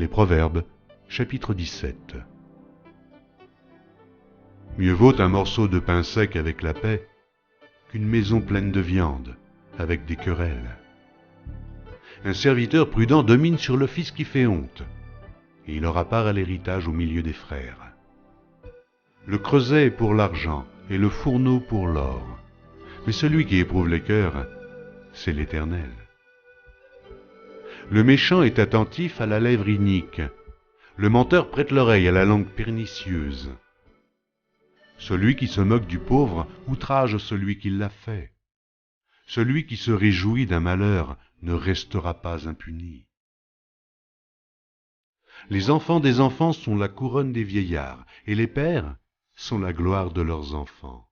Les Proverbes, chapitre 17. Mieux vaut un morceau de pain sec avec la paix qu'une maison pleine de viande avec des querelles. Un serviteur prudent domine sur le fils qui fait honte, et il aura part à l'héritage au milieu des frères. Le creuset est pour l'argent et le fourneau pour l'or, mais celui qui éprouve les cœurs, c'est l'Éternel. Le méchant est attentif à la lèvre inique, le menteur prête l'oreille à la langue pernicieuse. Celui qui se moque du pauvre outrage celui qui l'a fait. Celui qui se réjouit d'un malheur ne restera pas impuni. Les enfants des enfants sont la couronne des vieillards, et les pères sont la gloire de leurs enfants.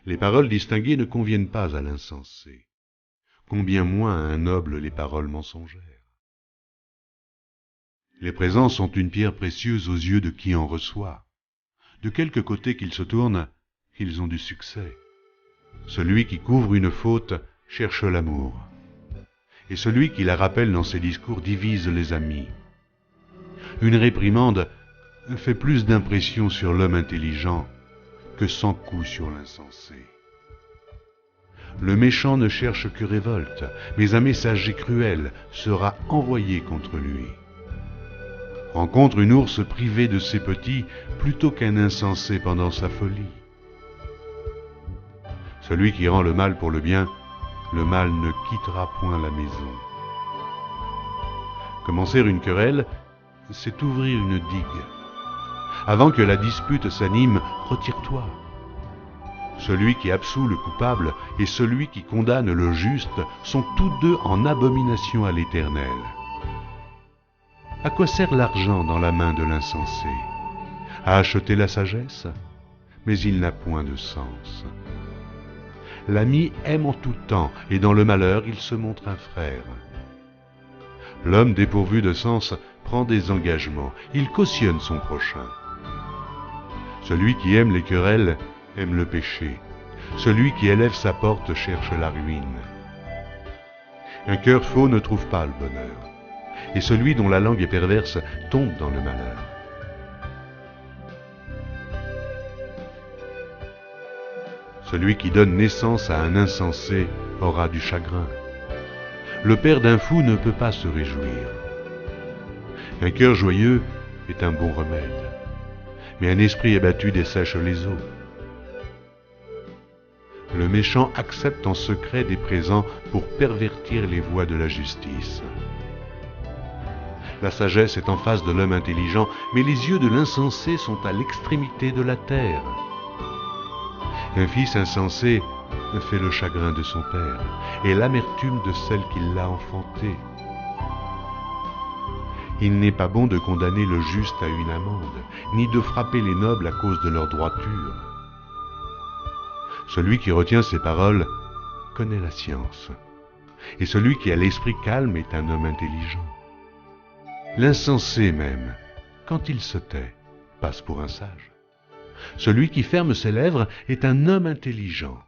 Les paroles distinguées ne conviennent pas à l'insensé, combien moins à un noble les paroles mensongères. Les présents sont une pierre précieuse aux yeux de qui en reçoit. De quelque côté qu'ils se tournent, ils ont du succès. Celui qui couvre une faute cherche l'amour, et celui qui la rappelle dans ses discours divise les amis. Une réprimande fait plus d'impression sur l'homme intelligent que 100 coups sur l'insensé. Le méchant ne cherche que révolte, mais un messager cruel sera envoyé contre lui. Rencontre une ours privée de ses petits plutôt qu'un insensé pendant sa folie. Celui qui rend le mal pour le bien, le mal ne quittera point la maison. Commencer une querelle, c'est ouvrir une digue. Avant que la dispute s'anime, retire-toi. Celui qui absout le coupable et celui qui condamne le juste sont tous deux en abomination à l'Éternel. À quoi sert l'argent dans la main de l'insensé? À acheter la sagesse? Mais il n'a point de sens. L'ami aime en tout temps, et dans le malheur il se montre un frère. L'homme dépourvu de sens prend des engagements, il cautionne son prochain. Celui qui aime les querelles aime le péché. Celui qui élève sa porte cherche la ruine. Un cœur faux ne trouve pas le bonheur, et celui dont la langue est perverse tombe dans le malheur. Celui qui donne naissance à un insensé aura du chagrin. Le père d'un fou ne peut pas se réjouir. Un cœur joyeux est un bon remède, mais un esprit abattu dessèche les eaux. Le méchant accepte en secret des présents pour pervertir les voies de la justice. La sagesse est en face de l'homme intelligent, mais les yeux de l'insensé sont à l'extrémité de la terre. Un fils insensé fait le chagrin de son père et l'amertume de celle qui l'a enfanté. Il n'est pas bon de condamner le juste à une amende, ni de frapper les nobles à cause de leur droiture. Celui qui retient ses paroles connaît la science, et celui qui a l'esprit calme est un homme intelligent. L'insensé même, quand il se tait, passe pour un sage. Celui qui ferme ses lèvres est un homme intelligent.